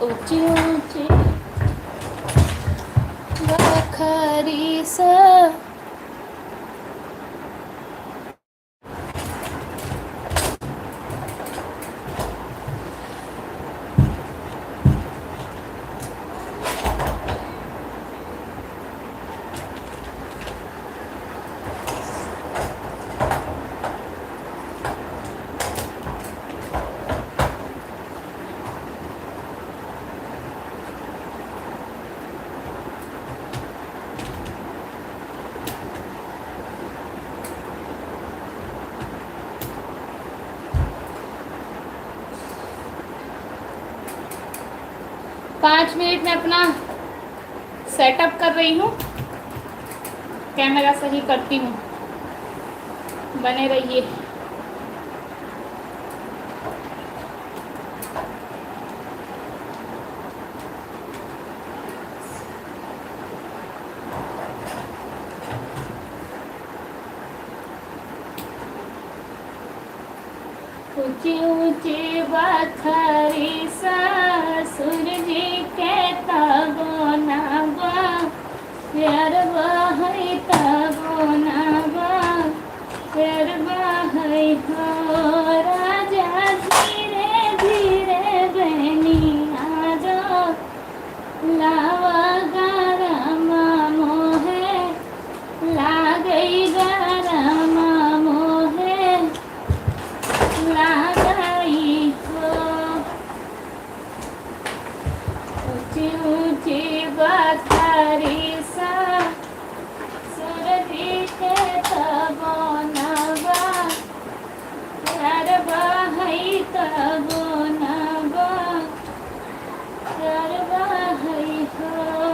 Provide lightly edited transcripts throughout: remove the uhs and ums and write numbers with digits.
ऊंची ऊंची खरी सा 5 मिनट में अपना सेटअप कर रही हूँ, कैमरा सही करती हूँ, बने रहिए। ऊंची ऊंची बखरी सा सूरज के तबो नाबा प्यार बहई तबो नाबा प्यार बहई हो राजा धीरे धीरे बहनिया जो लावा गरम मोहे लागई गरम मोहे लागई हो। ऊंची ऊंची बखरी सा सूरज के तबो नबा प्यार बहई तबो नबा प्यार बहई हो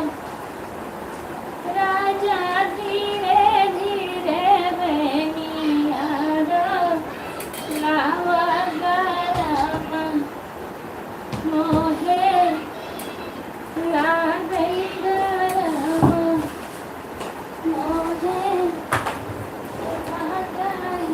राजा धीरे धीरे बहनिया रो लावा गरम मोहे लागई गरम मोहे लागई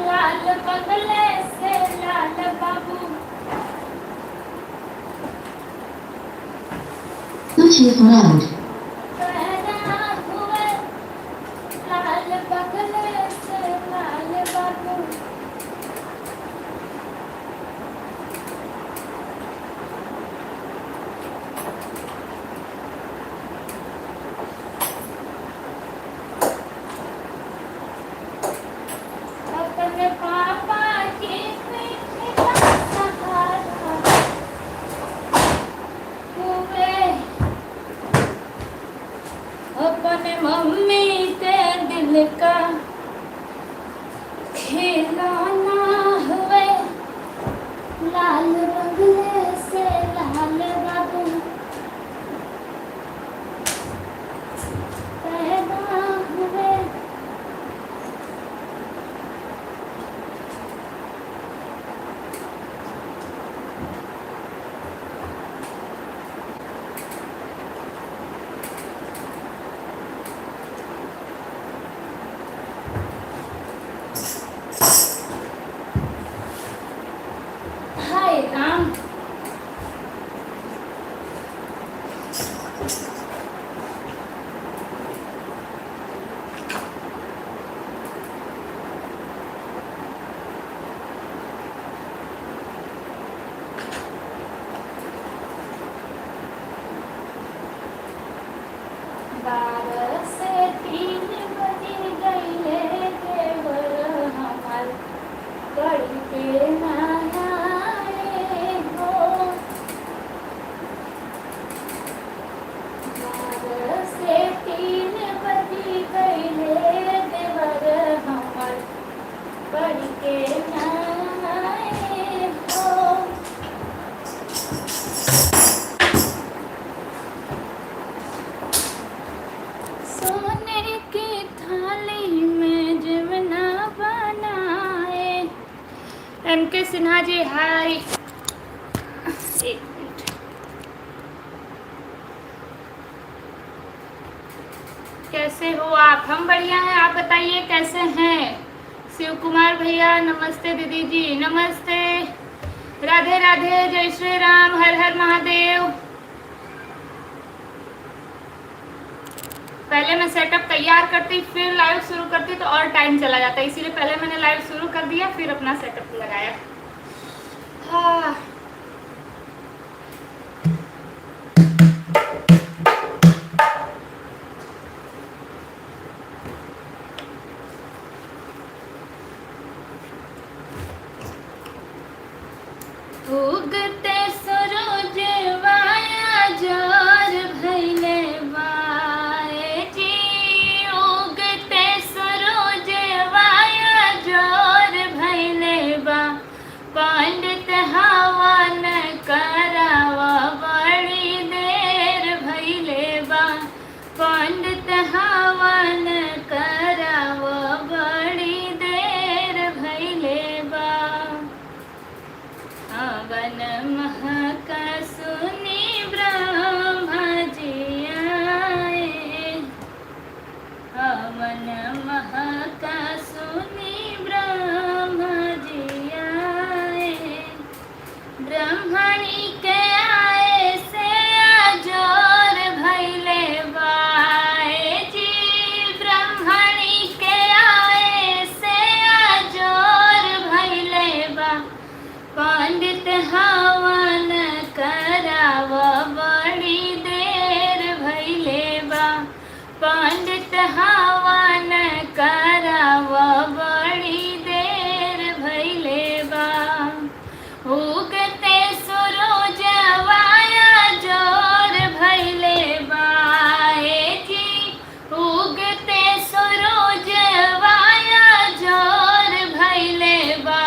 लाल बगले से लाल बाबू Bluetooth mode. पैदा हुए लाल बगले से लाल बाबू अपने पापा की पीठ का सहारा हुए अपने मम्मी के दिल का खिलौना हुए लाल बगले से लाल बाबू पैदा हुए हाय राम। बारह से 3 बज गईले देवर हमार गड़ी पे नहाए हो। 12 से 3 बज गईले देवर हमार गड़ी पे नहाए हो। सोने की थाली में जमना बनाए। MK सिन्हा जी हाय। एक मिनट। कैसे हो आप? हम बढ़िया हैं, आप बताइए कैसे हैं? शिव कुमार भैया नमस्ते, दीदी जी नमस्ते, राधे राधे, जय श्री राम, हर हर महादेव। पहले मैं सेटअप तैयार करती फिर लाइव शुरू करती तो और टाइम चला जाता, इसीलिए पहले मैंने लाइव शुरू कर दिया फिर अपना सेटअप लगाया। हाँ उगते सूरज वाया जोर भइले बाए जी, उगते सूरज वाया जोर भइले बा, पंडित हवन करावा बड़ी देर भइले बा, पंडित हवन करावा बड़ी देर भइले बा, हवन महका सुनी ब्रह्मा जी आए, हवन महका सुनी ब्रह्मा जी आए, ब्रह्मणी के आए से अजोर भइले बाए जी, ब्रह्मणी के आए से अजोर भइले बा, पंडित हवन कराव बड़ी देर भइले बा, पंडित हवन कराव बड़ी देर भइले बा, उगते सूरज वाया जोर भइले बाए जी, उगते सूरज वाया जोर भइले बा,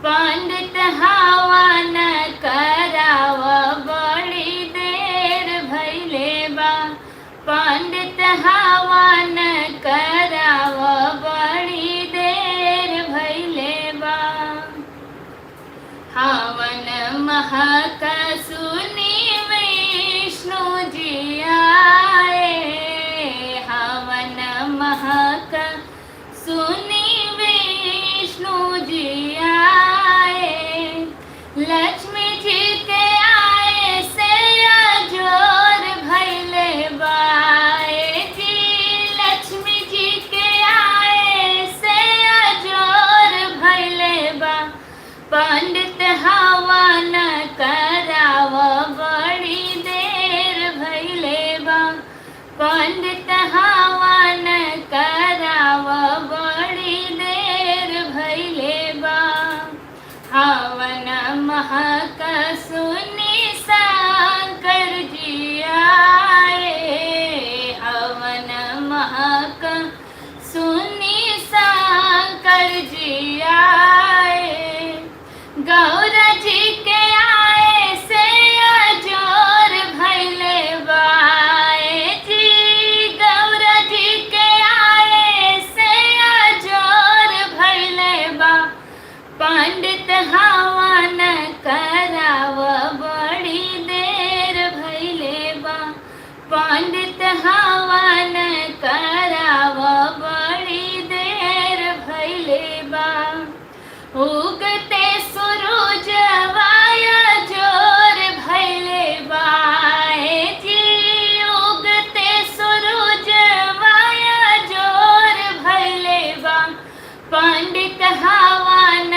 पंडित हवन कराव बड़ी देर भइले बा, पंडित हवन कराव बड़ी देर भइले बा, हवन महक सुनी विष्णु जी आए, हवन महक सुनी विष्णु जी आए, लक्ष्मी जी के आए से अजोर भइले बाए जी, लक्ष्मी जी के आए से अजोर भइले बा, पंडित हवन कराव बड़ी देर भइले बा, पंडित हवन कराव बड़ी देर भइले बा, हवन महक सुनी शंकर जी आए, हवन महक सुनी शंकर जी आए, गौरा जी के आए से अजोर भइले बाए जी, गौरा जी के आए से अजोर भइले बा, पंडित हवन कराव बड़ी देर भइले बा, पंडित हवन कराव बड़ी देर भइले बा, उगते सूरज वाया जोर भइले बाए जी, उगते सूरज वाया जोर भइले बा, पंडित हवन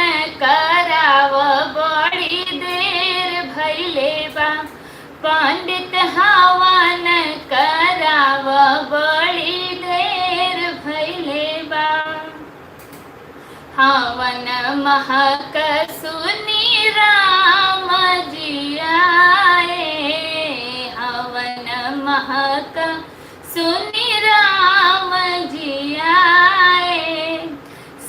कराव बड़ी देर भइले बा, पंडित हवन कराव बड़ी देर भइले बा, हवन महक सुनी राम जी आए, हवन महक सुनी राम जी आए,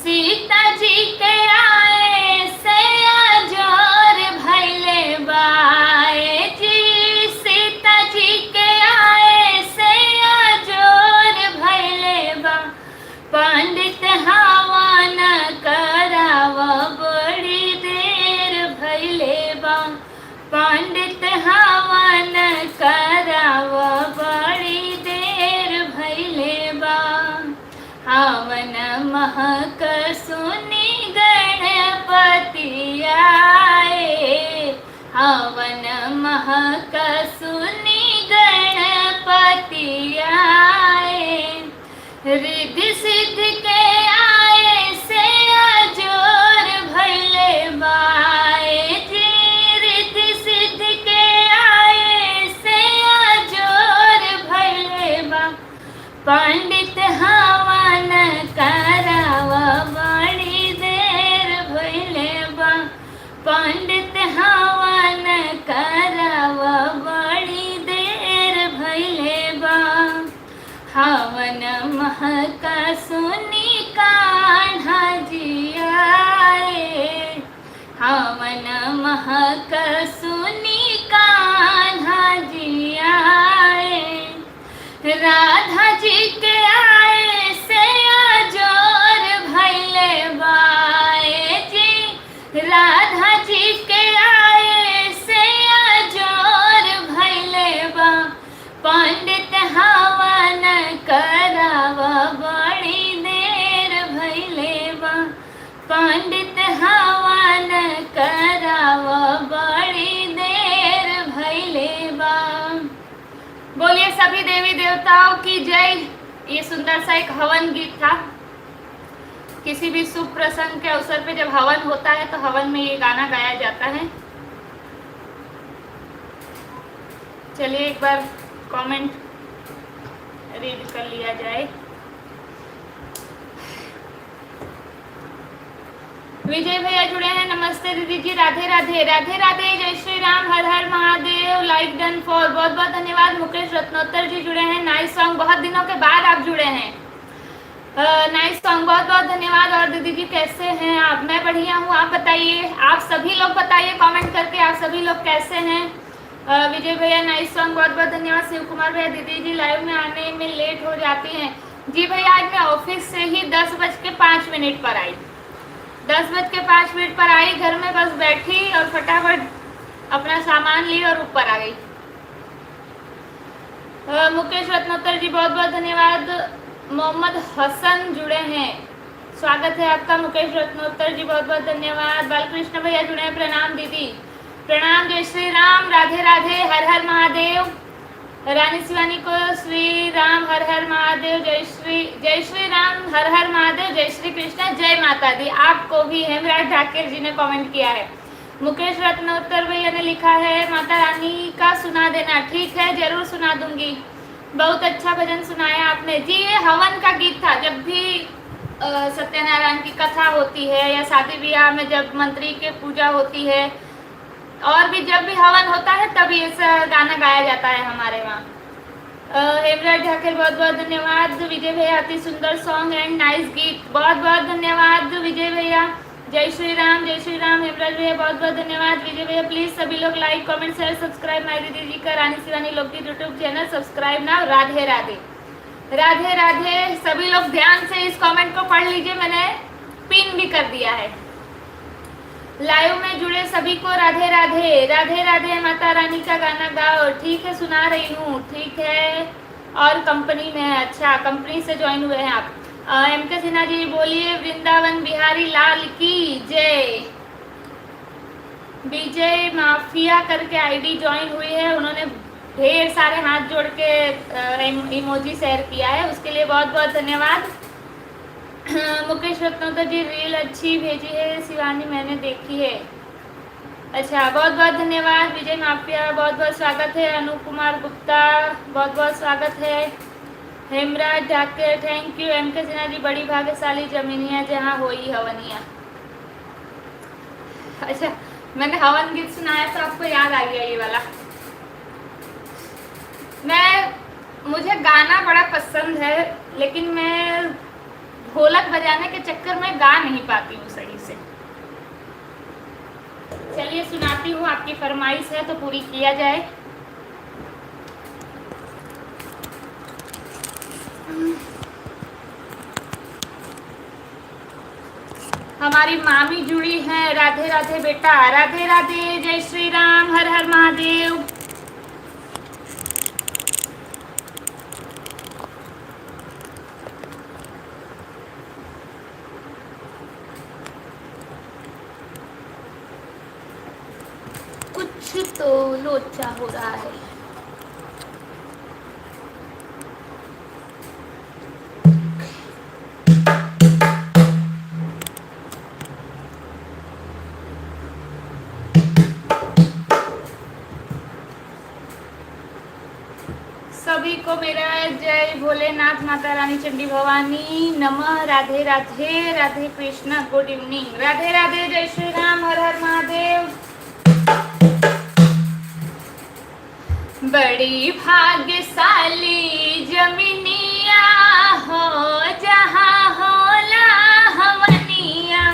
सीता जी के आए से अजोर भइले बाए जी, सीता जी के आए से अजोर भइले बा, पंडित हवन कराव बड़ी देर भइले बा, पंडित हवन कराव बड़ी देर भइले बा, महक सुनी गणपति आए, हवन महक सुनी गणपति आए, रिद्धि सिद्धि के आए से अजोर भैले बाए जी, रिद्धि सिद्धि के आए से अजोर भैले बा, पंडित हवन करावा बड़ी देर भैले बा, पंडित हवन करावा बड़ी देर भैले बा, हवन महक सुनी कान्हा जी आए, हवन महक सुनी कान्हा जी आए, राधा जी के आए से अजोर भैले बाए जी, राधा जी के आए से अजोर भैले बा, पंडित हवन करावा बड़ी देर भैले बा, पंडित हवन करावा बड़ी देर भैले बा। बोलिए सभी देवी देवताओं की जय। ये सुंदर सा एक हवन गीत था। किसी भी शुभ प्रसंग के अवसर पे जब हवन होता है तो हवन में ये गाना गाया जाता है। चलिए एक बार कमेंट रीड कर लिया जाए। विजय भैया जुड़े हैं, नमस्ते दीदी जी, राधे राधे, राधे राधे, जय श्री राम, हर हर महादेव, लाइक डन फॉर, बहुत बहुत धन्यवाद। मुकेश रत्नोत्तर जी जुड़े हैं, नाइस सॉन्ग, बहुत दिनों के बाद आप जुड़े हैं, नाइस सॉन्ग, बहुत बहुत धन्यवाद। और दीदी जी कैसे हैं आप? मैं बढ़िया हूँ, आप बताइए, आप सभी लोग बताइए कमेंट करके आप सभी लोग कैसे हैं। विजय भैया नाइस सॉन्ग, बहुत बहुत धन्यवाद। शिव कुमार भैया, दीदी जी लाइव में आने में लेट हो जाती हैं। जी भैया, आज मैं ऑफिस से ही 10:05 पर आई, 10:05 पर आई, घर में बस बैठी और फटाफट अपना सामान ली और ऊपर आ गई। मुकेश रत्नोत्तर जी बहुत बहुत धन्यवाद। मोहम्मद हसन जुड़े हैं, स्वागत है आपका मुकेश रत्नोत्तर जी, बहुत बहुत धन्यवाद। बालकृष्ण भैया जुड़े हैं, प्रणाम दीदी, प्रणाम, जय श्री राम, राधे राधे, हर हर महादेव। रानी शिवानी को श्री राम, हर हर महादेव, जय श्री राम, हर हर महादेव, जय श्री कृष्ण, जय माता दी। आपको भी हेमराज ठाकर जी ने कमेंट किया है। मुकेश रत्नोत्तर भैया ने लिखा है माता रानी का सुना देना, ठीक है जरूर सुना दूंगी। बहुत अच्छा भजन सुनाया आपने जी। ये हवन का गीत था। जब भी सत्यनारायण की कथा होती है या शादी ब्याह में जब मंत्री के पूजा होती है और भी जब भी हवन होता है तब ये गाना गाया जाता है हमारे वहाँ। हेमराज ठाकर बहुत बहुत धन्यवाद। विजय भैया, अति सुंदर सॉन्ग एंड नाइस गीत, बहुत बहुत धन्यवाद विजय भैया। जय श्री राम, जय श्री राम। हेमराज भैया बहुत बहुत धन्यवाद। विजय भैया प्लीज सभी लोग like comment share subscribe my दीदी जी का रानी शिवानी लोकगीत YouTube channel subscribe now. Radhe Radhe, Radhe Radhe. सभी लोग ध्यान से इस कमेंट को पढ़ लीजिए, मैंने पिन भी कर दिया है। लाइव में जुड़े सभी को राधे राधे, राधे राधे। माता रानी का गाना गाओ, ठीक है सुना रही हूँ, ठीक है। और कंपनी में है, अच्छा कंपनी से ज्वाइन हुए हैं आप। MK सिन्हा जी बोलिए वृंदावन बिहारी लाल की जय। विजय माफिया करके आईडी ज्वाइन हुई है, उन्होंने ढेर सारे हाथ जोड़ के इमोजी शेयर किया है, उसके लिए बहुत बहुत धन्यवाद। मुकेश रत्नोत्तर जी रील अच्छी भेजी है शिवानी, मैंने देखी है, अच्छा बहुत बहुत धन्यवाद। विजय माफिया बहुत बहुत स्वागत है। अनु कुमार गुप्ता बहुत बहुत स्वागत है। Hemraj Thakar thank you. MK Sinha ji बड़ी भाग्यशाली जमीनिया जहाँ होई हवनिया। अच्छा मैंने हवन गीत सुनाया तो आपको याद आ गया ये वाला। मुझे गाना बड़ा पसंद है लेकिन मैं ढोलक बजाने के चक्कर में गा नहीं पाती हूँ सही से। चलिए सुनाती हूँ, आपकी फरमाइश है तो पूरी किया जाए। हमारी मामी जुड़ी हैं, राधे राधे बेटा, राधे राधे, जय श्री राम, हर हर महादेव। तो लोचा हो रहा है। सभी को मेरा जय भोलेनाथ, माता रानी, चंडी भवानी नमः। राधे राधे, राधे कृष्णा, गुड इवनिंग, राधे राधे, जय श्री राम, हर हर महादेव। बड़ी भाग्यशाली जमीनिया हो जहाँ होला हवनिया,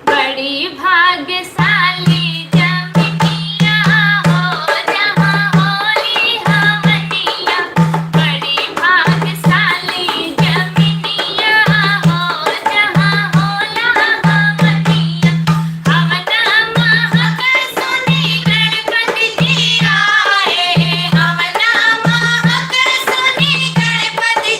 बड़ी भाग्यशाली जमीनिया हो जहाँ होली हवनिया, बड़ी भाग्यशाली जमीनिया हो जहाँ होला हवनिया। हवना महक सुनी गणपति जी आए, हवना महक सुनी गणपति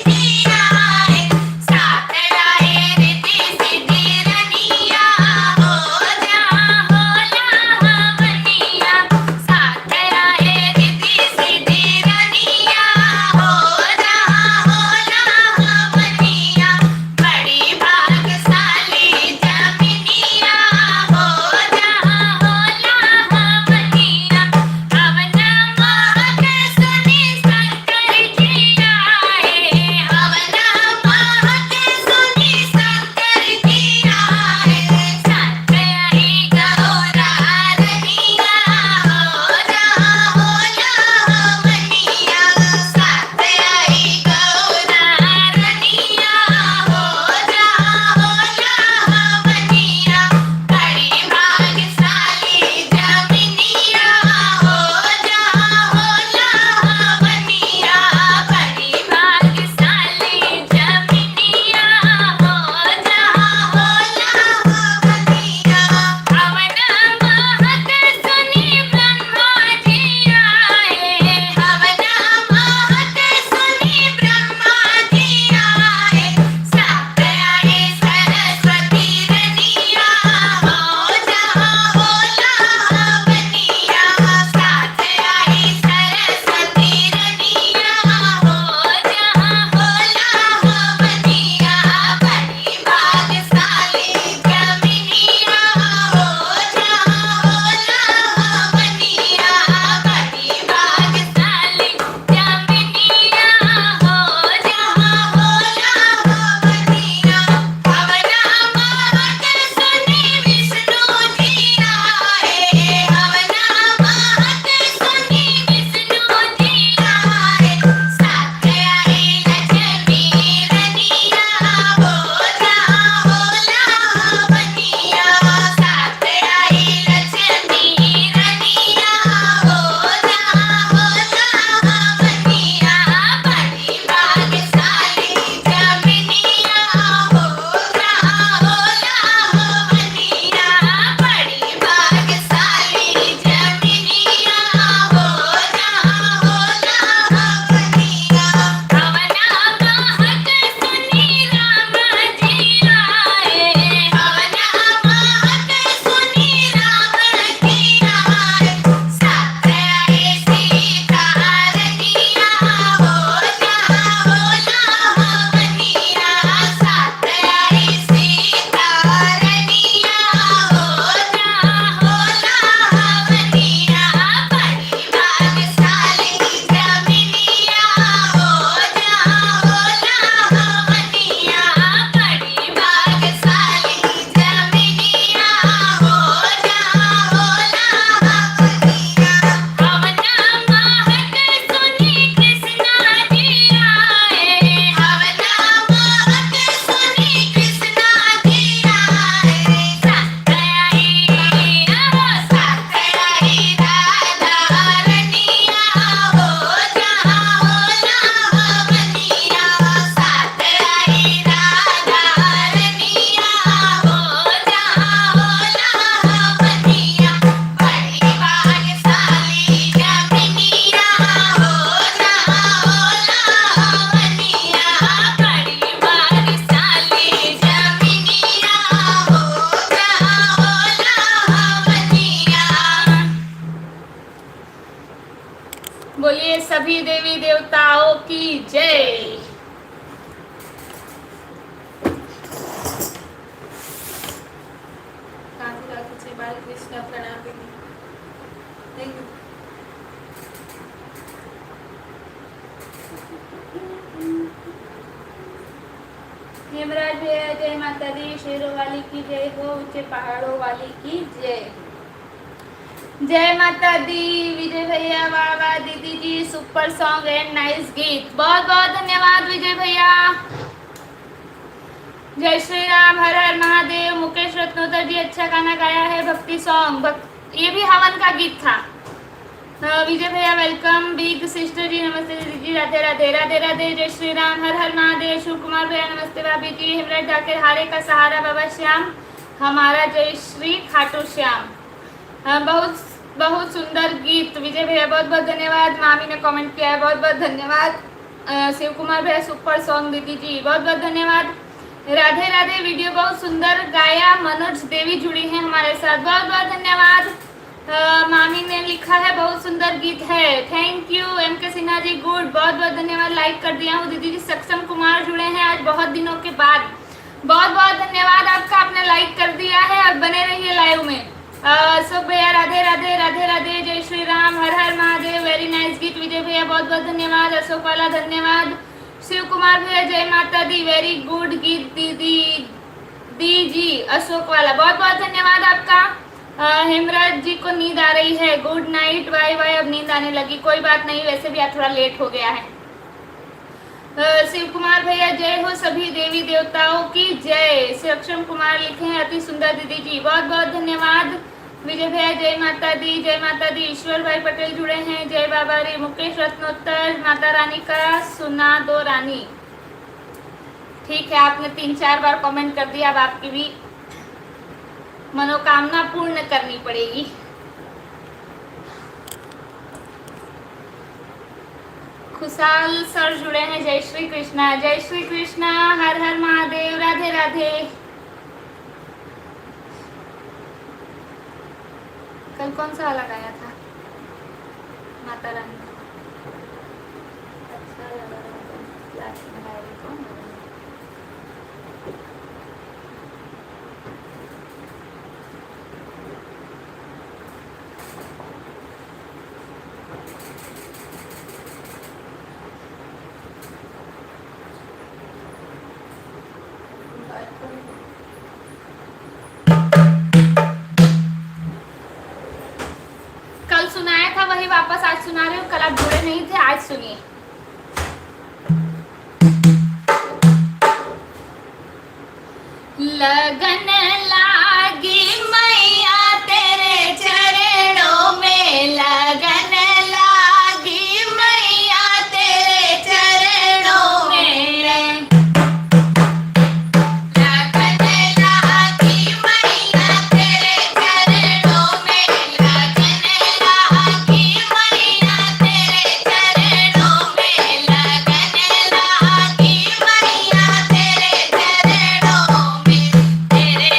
बोलिए सभी देवी देवताओं की जय। बाल कृष्ण प्रणाम दीदी। हेमराज भैया जय माता दी, शेरों वाली की जय हो, ऊंचे पहाड़ों वाली की जय। जय माता दी विजय भैया, वाह वाह दीदी जी, सुपर सॉन्ग एंड नाइस गीत, बहुत बहुत धन्यवाद विजय भैया। जय श्री राम, हर हर महादेव। मुकेश रत्नोत्तर जी अच्छा गाना गाया है, भक्ति सॉन्ग, ये भी हवन का गीत था। विजय भैया वेलकम। बिग सिस्टर जी नमस्ते दीदी जी, राधे राधे राधे राधे। जय श्री राम, हर हर महादेव। शिव कुमार भैया नमस्ते भाभी जी। हेमराज जाकर हारे का सहारा बाबा श्याम हमारा, जय श्री खाटू श्याम। बहुत बहुत सुंदर गीत विजय भैया, बहुत बहुत धन्यवाद। मामी ने कमेंट किया है, बहुत बहुत धन्यवाद। शिव कुमार भैया सुपर सॉन्ग दीदी जी, बहुत बहुत धन्यवाद। राधे राधे वीडियो बहुत सुंदर गाया। मनोज देवी जुड़ी हैं हमारे साथ, बहुत बहुत धन्यवाद। मामी ने लिखा है बहुत सुंदर गीत है, थैंक यू। एम के सिन्हा जी गुड, बहुत बहुत धन्यवाद, लाइक कर दिया हूँ। दीदी जी सक्षम कुमार जुड़े हैं आज बहुत दिनों के बाद, बहुत बहुत धन्यवाद आपका, आपने लाइक कर दिया है। अब बने रहिए लाइव में। अशोक भैया राधे राधे राधे राधे, जय श्री राम, हर हर महादेव, वेरी नाइस गीत विजय भैया, बहुत बहुत धन्यवाद। अशोक वाला धन्यवाद। शिव कुमार भैया जय माता दी, वेरी गुड गीत दीदी दी जी। अशोक वाला बहुत बहुत धन्यवाद आपका। हेमराज जी को नींद आ रही है, गुड नाइट। वाई वाई अब नींद आने लगी, कोई बात नहीं, वैसे भी आज थोड़ा लेट हो गया है। शिव कुमार भैया जय हो, सभी देवी देवताओं की जय। सक्षम कुमार लिखे हैं अति सुंदर दीदी जी, बहुत बहुत धन्यवाद। विजय भैया जय माता दी, जय माता दी। ईश्वर भाई पटेल जुड़े हैं, जय बाबा रे। मुकेश रत्नोत्तर, माता रानी का सुना दो रानी। ठीक है, आपने 3-4 बार कमेंट कर दिया, अब आपकी भी मनोकामना पूर्ण करनी पड़ेगी। खुशाल सर जुड़े हैं, जय श्री कृष्णा, जय श्री कृष्णा, हर हर महादेव, राधे राधे। कल कौन सा वाला गाया था? माता रानी अच्छा लगा, क्लास में गाया कौन? कल सुनाया था वही वापस आज सुना रहे हो, कल आप जुड़े नहीं थे, आज सुनिए। लगन लागी मैया तेरे चरणों में, लगन लागी मैया तेरे चरणों में, लगन लागी मैया तेरे चरणों में, लगन लागी मैया तेरे चरणों में, लगन लागी मैया तेरे चरणों में, तेरे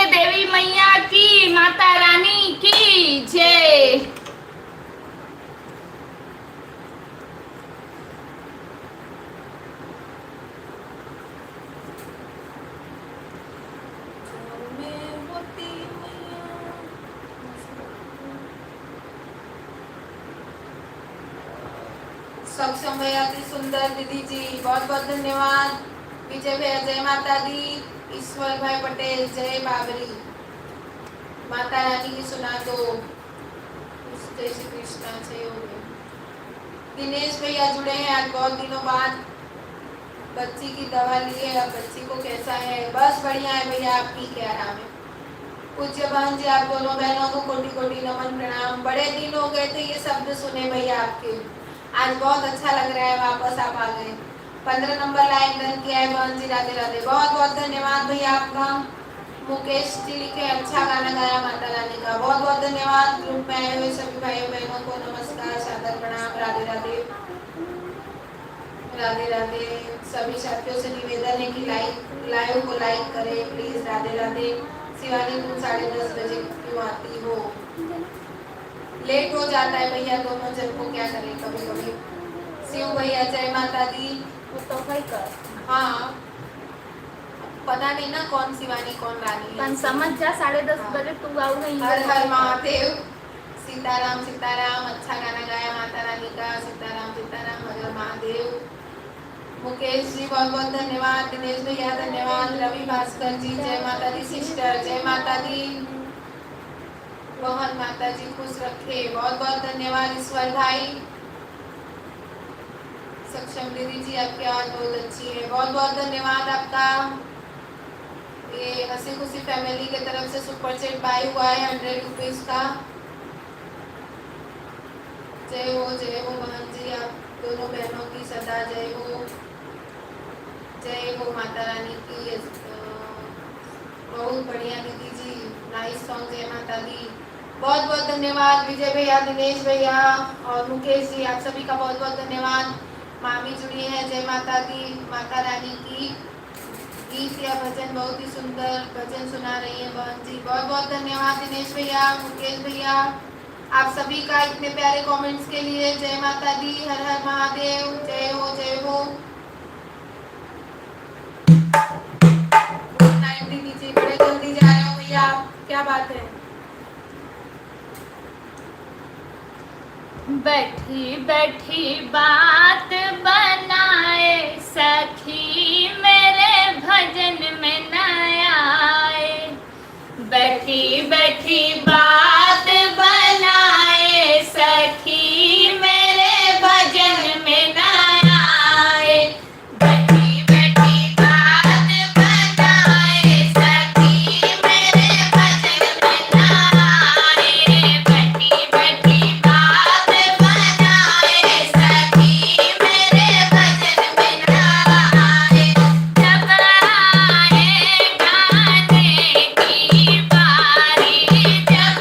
देवी मैया की, माता रानी की जय। सक्षम भैया अति सुंदर दीदी जी, बहुत बहुत धन्यवाद। विजय भैया जय माता दी। ईश्वर भाई पटेल जय बाबरी। माता रानी की सुना दो, जय श्री कृष्णा जय हो गए। दिनेश भैया जुड़े हैं आज बहुत दिनों बाद। बच्ची की दवा लिए, अब बच्ची को कैसा है? बस बढ़िया है भैया, आप ठीक है, आराम है। पूज्य बहन जी आप दोनों बहनों को कोटि कोटि नमन प्रणाम। बड़े दिन हो गए थे ये शब्द सुने भैया आपके, आज बहुत अच्छा लग रहा है, वापस आप आ गए। 15 नंबर लाइन रन किया है बहन जी, राधे राधे। बहुत बहुत धन्यवाद भैया आपका। मुकेश जी लिखे अच्छा गाना गाया माता रानी का, बहुत बहुत धन्यवाद। ग्रुप में आए हुए सभी भाइयों बहनों को नमस्कार, सादर प्रणाम, राधे राधे राधे राधे। सभी साथियों से निवेदन है कि लाइव को लाइक करें प्लीज, राधे राधे। शिवानी तुम 10:30 बजे क्यों आती हो? लेट हो जाता है भैया, दोनों जन को क्या करें कभी कभी। शिव भैया जय माता दी। तो भाई कर, हाँ पता नहीं ना कौन शिवानी कौन रानी है, पण समझ जा 10:30 बजे तू आऊ नहीं। हर हर महादेव। सीताराम सीताराम अच्छा गाना गाया माता रानी का, सीताराम सीताराम हर हर महादेव। मुकेश जी बहुत बहुत धन्यवाद। दिनेश भैया धन्यवाद। रवि भास्कर जी जय माता दी। सिस्टर जय माता दी। बहन माता जी खुश रखे, बहुत बहुत धन्यवाद। ईश्वर भाई। सक्षम दीदी जी आपकी आवाज बहुत अच्छी है, बहुत बहुत धन्यवाद आपका। ये हंसी खुशी फैमिली के तरफ से सुपर चैट बाय हुआ है 100 रुपीज का। जय हो बहन जी, आप दोनों बहनों की सदा जय हो। जय हो माता रानी की। बहुत बढ़िया दीदी जी, नाइस सॉन्ग, जय माता दी। बहुत बहुत धन्यवाद विजय भैया, दिनेश भैया और मुकेश जी, आप सभी का बहुत बहुत धन्यवाद। मामी जुड़ी है, जय माता दी। माता रानी की गीत या भजन, बहुत ही सुंदर भजन सुना रही है बहन जी, बहुत बहुत धन्यवाद। दिनेश भैया, मुकेश भैया, आप सभी का इतने प्यारे कमेंट्स के लिए जय माता दी, हर हर महादेव, जय हो जय हो। गुड नाइट दीदी जी, बड़े जल्दी जा रहे हो भैया आप, क्या बात है? बैठी बैठी बात बनाए सखी, मेरे भजन में न आए। बैठी बैठी बात बनाए सखी, मेरे भजन में न आए। बैठी बैठी बात बनाए सखी, मेरे भजन में न आए। बैठी बैठी बात बनाए सखी, मेरे भजन में न आए। जब आए गाने की बारी, जब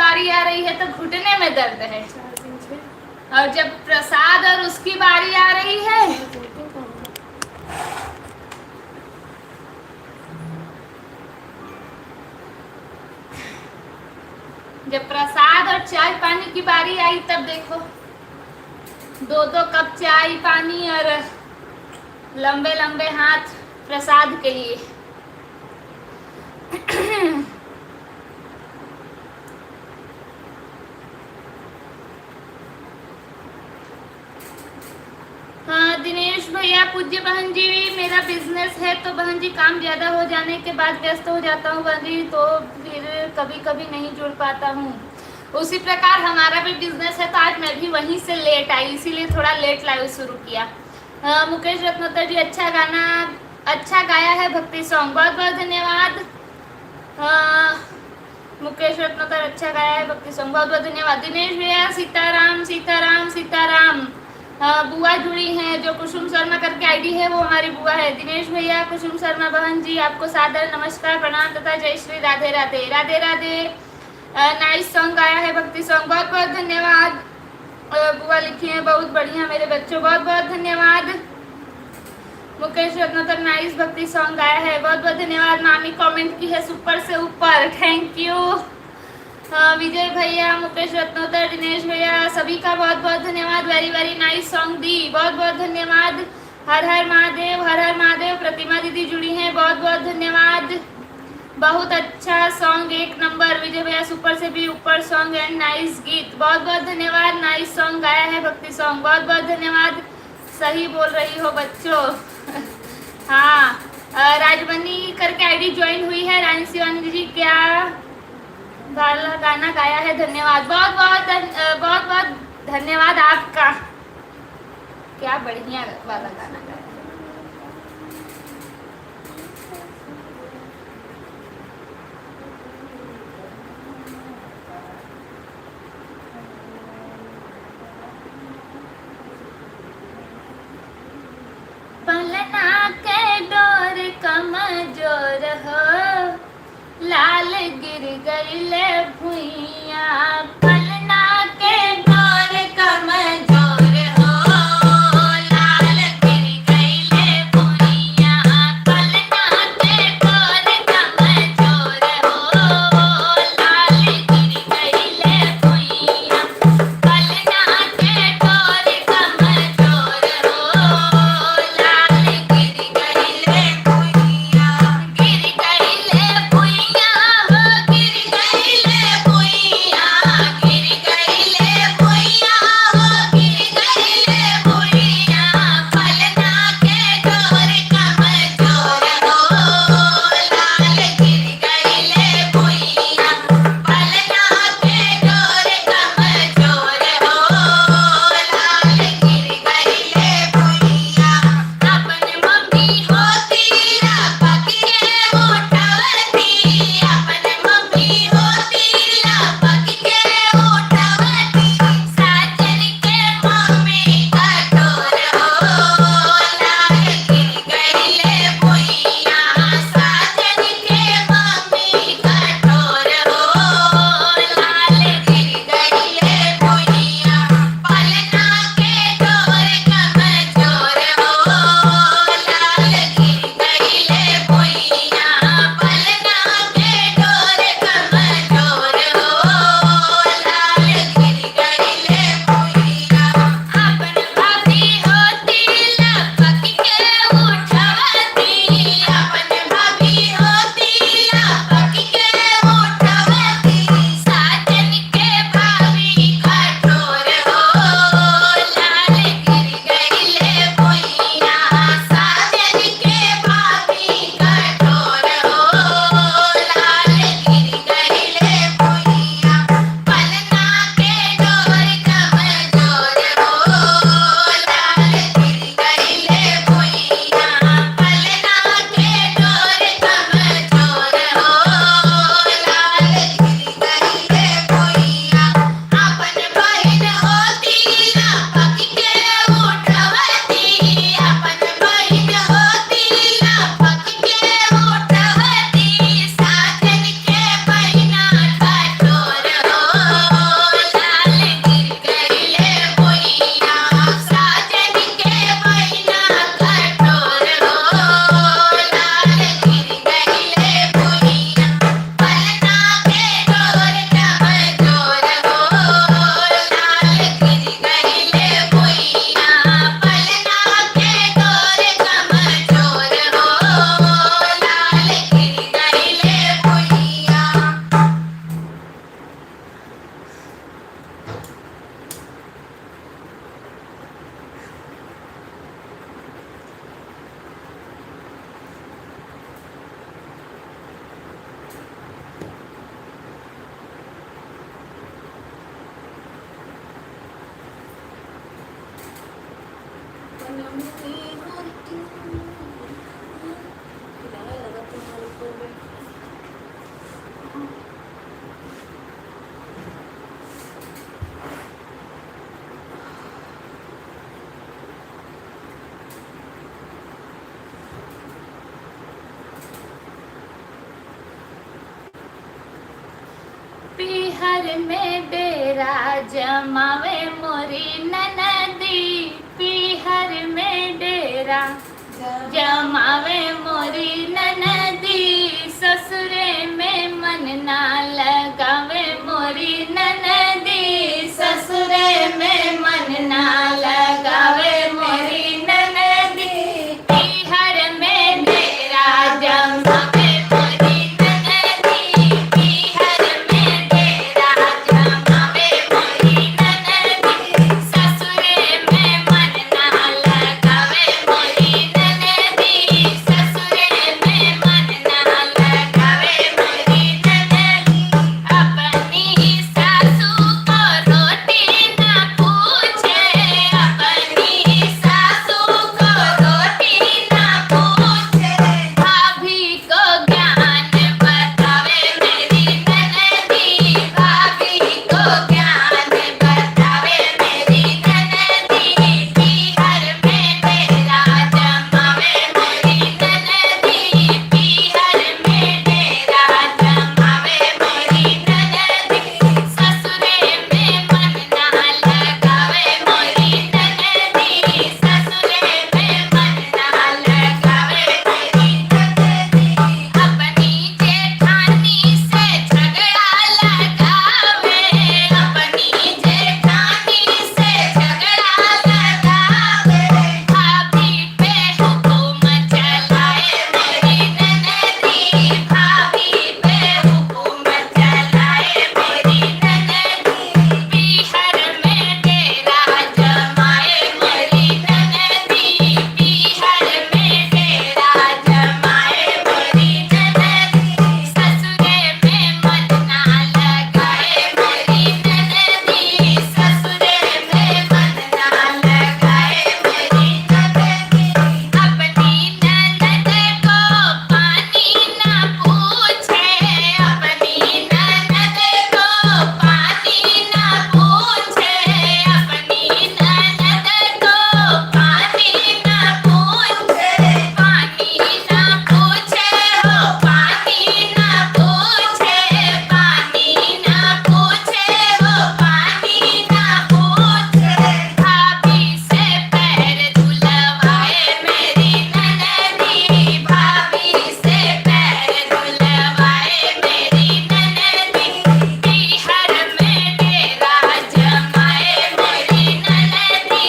बारी आ रही है तो घुटने में दर्द है, और जब प्रसाद और उसकी बारी आ रही है जब प्रसाद और चाय पानी की बारी आई तब देखो 2-2 कप चाय पानी और लंबे लंबे हाथ प्रसाद के लिए। हाँ दिनेश भैया, पूज्य बहन जी, मेरा बिजनेस है तो बहन जी काम ज़्यादा हो जाने के बाद व्यस्त हो जाता हूँ बहन जी, तो फिर कभी कभी नहीं जुड़ पाता हूँ। उसी प्रकार हमारा भी बिजनेस है, तो आज मैं भी वहीं से लेट आई, इसीलिए थोड़ा लेट लाइव शुरू किया। मुकेश रत्नोत्तर जी, अच्छा गाना, अच्छा गाया है भक्ति सॉन्ग, बहुत बहुत धन्यवाद। मुकेश रत्नोत्तर, अच्छा गाया है भक्ति सॉन्ग, बहुत बहुत धन्यवाद। दिनेश भैया, सीताराम सीताराम सीताराम। बुआ जुड़ी हैं, जो कुसुम शर्मा करके आईडी है वो हमारी बुआ है। दिनेश भैया, कुसुम शर्मा बहन जी, आपको सादर नमस्कार, प्रणाम तथा जय श्री राधे राधे। राधे राधे। नाइस सॉन्ग गाया है भक्ति सॉन्ग, बहुत बहुत धन्यवाद। बुआ लिखी है, बहुत बढ़िया मेरे बच्चों, बहुत बहुत धन्यवाद। मुकेश रत्नोत्तर, नाइस भक्ति सॉन्ग गाया है, बहुत बहुत धन्यवाद। मामी कमेंट की है सुपर से ऊपर, थैंक यू। विजय भैया, मुकेश रत्नोत्तर, दिनेश भैया, सभी का बहुत बहुत धन्यवाद। वेरी वेरी नाइस सॉन्ग दी, बहुत बहुत धन्यवाद। हर हर महादेव, हर हर महादेव। प्रतिमा दीदी जुड़ी हैं, बहुत बहुत धन्यवाद। बहुत अच्छा सॉन्ग, एक नंबर। विजय भैया, सुपर से भी ऊपर सॉन्ग एंड नाइस गीत, बहुत बहुत धन्यवाद। नाइस सॉन्ग गाया है भक्ति सॉन्ग, बहुत बहुत धन्यवाद। सही बोल रही हो बच्चों। हाँ, राजबनी करके आईडी ज्वाइन हुई है। रानी शिवानी जी, क्या वाला गाना गाया है, धन्यवाद, बहुत बहुत धन्यवाद आपका, क्या बढ़िया वाला गाना गाया। पलना के डोर कमजोर हो, लाल गिर गईले भुइया। पलना के डोर कमजोर हो, लाल गिर पीहर में डेरा जमावे मोरी ननदी, पीहर में डेरा जमावे मोरी ननदी, ससुरे में मन ना लगावे मोरी ननदी, ससुरे में मन ना लगावे मोरी ननदी, पीहर में डेरा जमावे मोरी ननदी, पीहर में डेरा जमावे मोरी ननदी, ससुरे में मन ना लगावे मोरी ननदी, ससुरे में मन ना लगावे मोरी ननदी, अपनी सासू को रोटी ना पूछे, अपनी सासू को रोटी ना पूछे, भाभी को ज्ञान बतावे मेरी ननदी, भाभी को ज्ञान बतावे मेरी ननदी, पीहर में डेरा जमावे मोरी ननदी, पीहर में डेरा जमावे मोरी ननदी, ससुरे में मन ना लगावे मोरी ननदी, ससुरे में मन ना लगावे मोरी ननदी, अपनी जेठानी से झगड़ा लगावे, अपनी जेठानी से झगड़ा लगावे, भाभी पे हुकुम चलाए मेरी ननदी, भाभी पे हुकुम चलाए मेरी ननदी, पीहर में डेरा जमाए मेरी ननदी, पीहर में डेरा जमाए मेरी ननदी, ससुरे में मन ना लगाए मेरी ननदी, ससुरे में मन ना लगाए मेरी ननदी, अपनी ननद को पानी ना पूछे, अपनी ननद को पानी ना पूछे, अपनी ननद को पानी ना पूछे, पानी ना पूछे हो, पानी ना पूछे, पानी ना पूछे हो, पानी ना पूछे, भाभी से पैर धुलवाए मेरी ननदी, भाभी से पैर धुलवाए मेरी ननदी, पीहर में डेरा जमाए मेरी ननदी,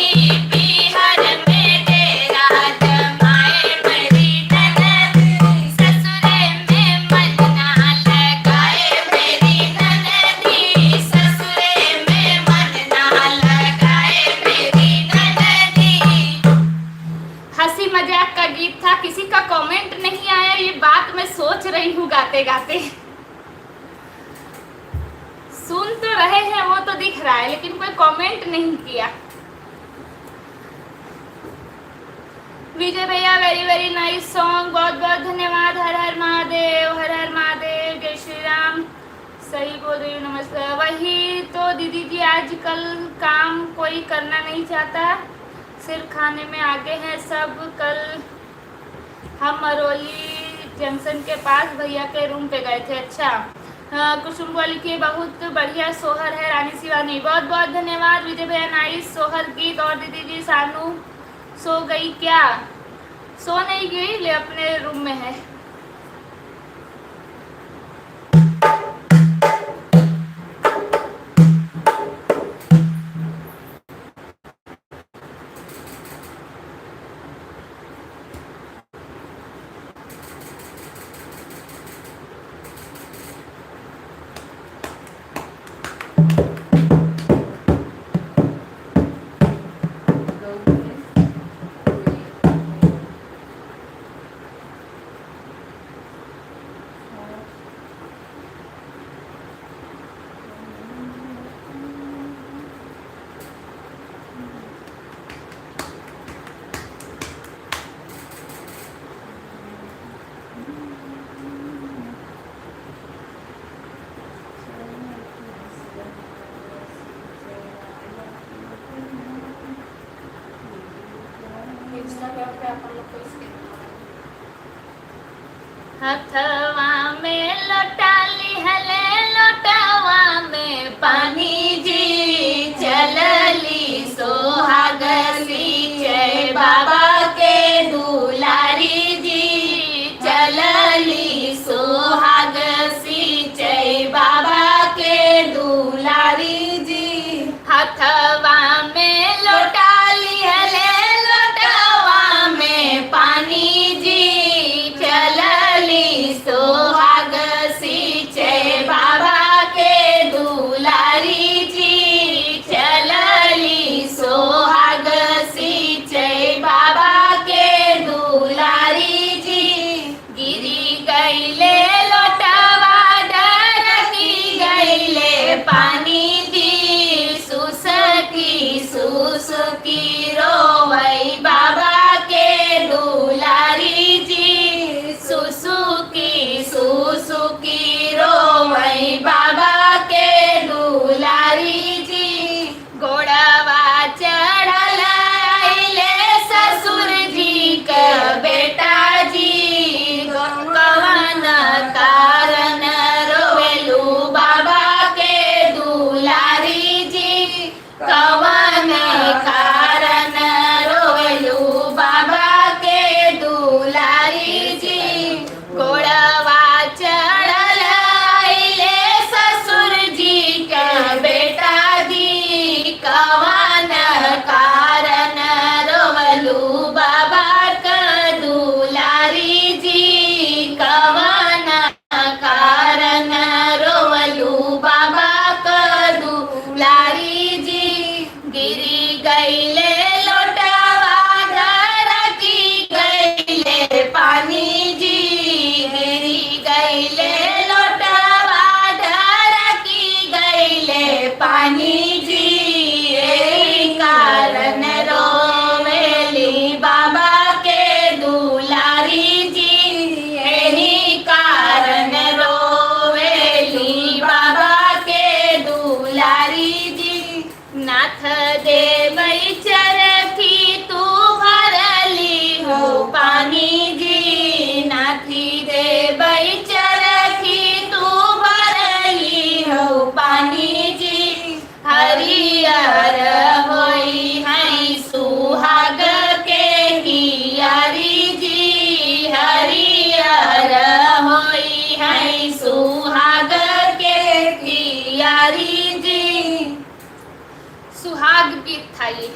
पीहर में डेरा जमाए मेरी ननदी, ससुरे में मन ना लगाए मेरी ननदी, ससुरे में मन ना लगाए मेरी ननदी। हंसी मजाक का गीत था, किसी का कमेंट नहीं आया, ये बात मैं सोच रही हूँ गाते गाते। सुन तो रहे हैं वो तो दिख रहा है, लेकिन कोई कमेंट नहीं किया। विजय भैया वेरी वेरी नाइस सॉन्ग, बहुत बहुत धन्यवाद। हर हर महादेव, हर हर महादेव, जय श्री राम। सही बोल रही हूँ, नमस्कार। वही तो दीदी जी, आजकल काम कोई करना नहीं चाहता, सिर्फ खाने में आगे हैं सब। कल हम मरोली जंक्शन के पास भैया के रूम पे गए थे। अच्छा, कुसुम बोली कि बहुत बढ़िया सोहर है रानी शिवानी, बहुत बहुत धन्यवाद विजय भैया, नाइस सोहर गीत। और दीदी जी सानू सो गई क्या? सो नहीं गई, ले अपने रूम में है। हथवा में लोटाली हले लोटावा में पानी जी चलली सोहाग सींचे बाबा के दुलारी जी चलली सोहाग सींचे बाबा के दुलारी जी हथवा में लोटाली हले लोटावा में पानी जी चलली सोहाग सींचे बाबा के दुलारी जी चलली सोहाग सींचे बाबा के दुलारी जी गिरी गईले लोटावा डरकी गईले पानी जी सुसकी रोवई बाबा के दुलारी जी सुसुकी रोवई बाबा के दुलारी जी गोड़वा चढ़ल आइले ससुर जी के बेटा जी कवन कारण रोवेलू बाबा के दुलारी जी कवन कारण रोवेलू बाबा के दुलारी जी गोड़वा चढ़ल आइले ससुर जी के बेटा जी कवन कारण रोवलू बाबा के दुलारी जी कवन कारण रोवलू बाबा के दुलारी जी गिरी गईले लोटावा धरकी गईले पानी जी गिरी गईले लोटावा धरकी गईले पानी जी एही कारण रोवेली बाबा के दुलारी जी एही कारण रोवेली बाबा के दुलारी जी नाथ देवई चरखी तू भरली हो पानी जी नाथी देवई चरखी तू भरली हो पानी जी हरियर होई है सुहाग के कियारी जी हरियर होई है सुहाग के कियारी जी सुहाग गीत था ये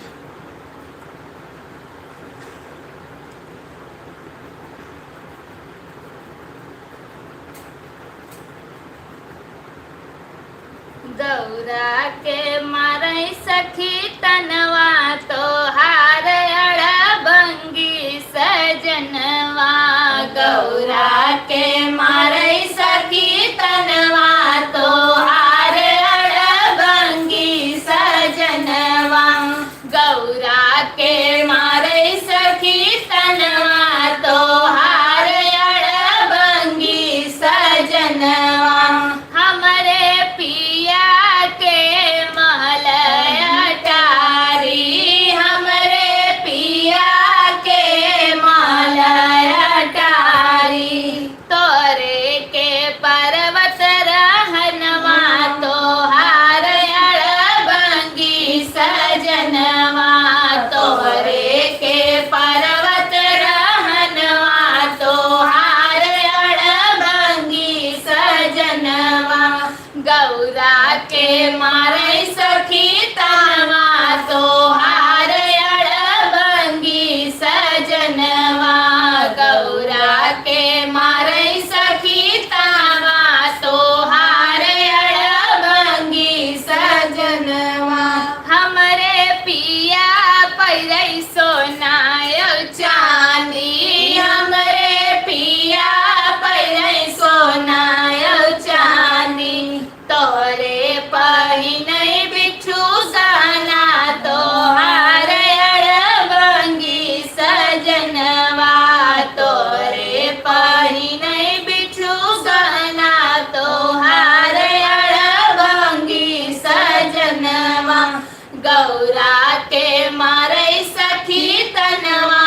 गौरा के मारई सखी तनवा तो हार अड़बंगी सजनवा गौरा के मारई सखी तनवा तो हार अड़बंगी सजनवा गौरा के मारई सखी तनवा तो हार अड़बंगी सजनवा हमरे पिया के महल अटारी हमरे पिया के महल अटारी तोरे के पर्वत रहनवा तोहार अड़बंगी सजनवा तोरे के पर्वत रहनवा तोहार अड़बंगी सजनवा गौरा के मारई सखी तनवा तोहार अड़बंगी सजनवा गौरा के मारई सखी तनवा तोहार अड़बंगी सजनवा हमरे पिया पैरई सोनाय चांदी हमरे पिया पैरई सोनाय चांदी तोरे पहिनई बिच्छू गाना तोहार अड़बंगी सजनवा तोरे पहिनई बिच्छू गाना तोहार अड़बंगी सजनवा गौरा के मारई सखी तनवा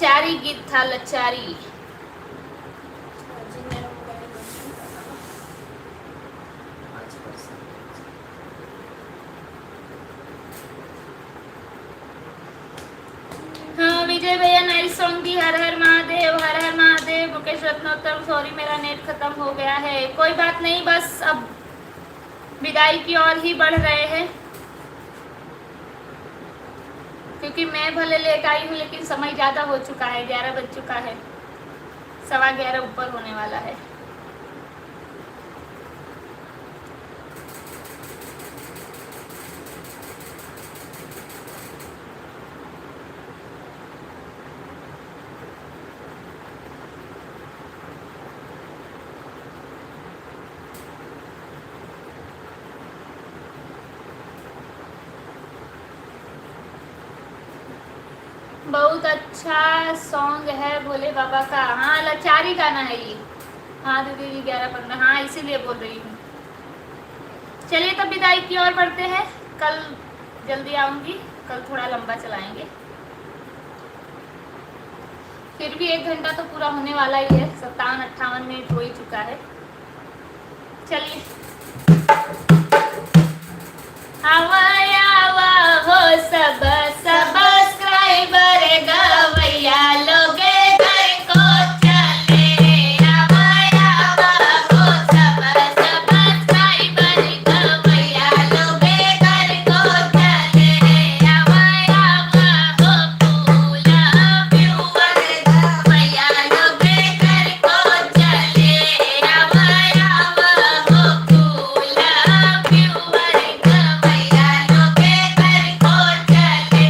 लचारी गीत था, लचारी। हाँ विजय भैया नाइस सॉन्ग दी। हर हर महादेव, हर हर महादेव। मुकेश रत्नोत्तर सॉरी मेरा नेट खत्म हो गया है। कोई बात नहीं, बस अब विदाई की ओर ही बढ़ रहे हैं, क्योंकि मैं भले लेट आई हूँ लेकिन समय ज़्यादा हो चुका है। 11 बज चुका है, 11:15 ऊपर होने वाला है। बहुत अच्छा सॉन्ग है भोले बाबा का। हाँ लचारी गाना है ये। हाँ दीदी जी 11:15, हाँ इसीलिए बोल रही हूँ। चलिए तब विदाई की ओर बढ़ते हैं। कल जल्दी आऊँगी, कल थोड़ा लंबा चलाएंगे। फिर भी 1 घंटा तो पूरा होने वाला ही है। 57-58 मिनट हो ही चुका है। चलिए आवा आवा हो सब सब्सक्राइबर गवैया लोगे घर को चले। आवा आवा हो सब सब्सक्राइबर गवैया लोगे घर को चले। आवा आवा हो फूल व्यूअर गवैया लोगे घर को चले। आवा आवा हो फूल व्यूअर गवैया लोगे घर को चले।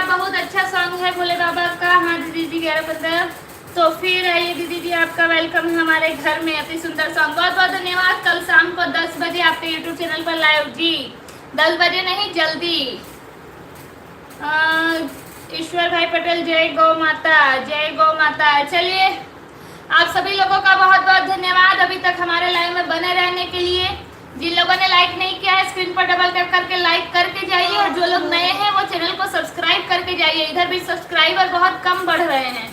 बहुत अच्छा सॉन्ग है भोले बाबा का। हाँ दीदी जी 11-15। तो फिर आइए दीदी जी, आपका वेलकम है हमारे घर में। अति सुंदर सॉन्ग, बहुत बहुत धन्यवाद। कल शाम को 10 बजे आपके यूट्यूब चैनल पर लाइव जी, 10 बजे नहीं जल्दी। ईश्वर भाई पटेल, जय गौ माता, जय गौ माता। चलिए आप सभी लोगों का बहुत बहुत धन्यवाद अभी तक हमारे लाइव में बने रहने के लिए। जिन लोगों ने लाइक नहीं किया है स्क्रीन पर डबल टैप करके लाइक करके जाइए, और जो लोग नए हैं वो चैनल को सब्सक्राइब करके जाइए। इधर भी सब्सक्राइबर बहुत कम बढ़ रहे हैं।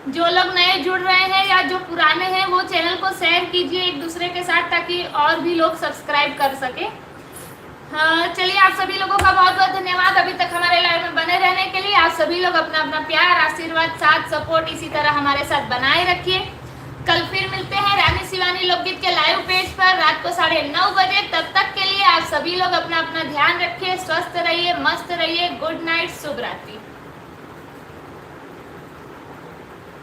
जो लोग नए जुड़ रहे हैं या जो पुराने हैं वो चैनल को शेयर कीजिए एक दूसरे के साथ, ताकि और भी लोग सब्सक्राइब कर सके। हाँ चलिए, आप सभी लोगों का बहुत बहुत धन्यवाद अभी तक हमारे लाइव में बने रहने के लिए। आप सभी लोग अपना अपना प्यार, आशीर्वाद, साथ, सपोर्ट इसी तरह हमारे साथ बनाए रखिए। कल फिर मिलते हैं रानी शिवानी लोकगीत के लाइव पेज पर रात को 9:30 बजे। तब तक के लिए आप सभी लोग अपना अपना ध्यान रखिए, स्वस्थ रहिए, मस्त रहिए। गुड नाइट, शुभ रात्रि।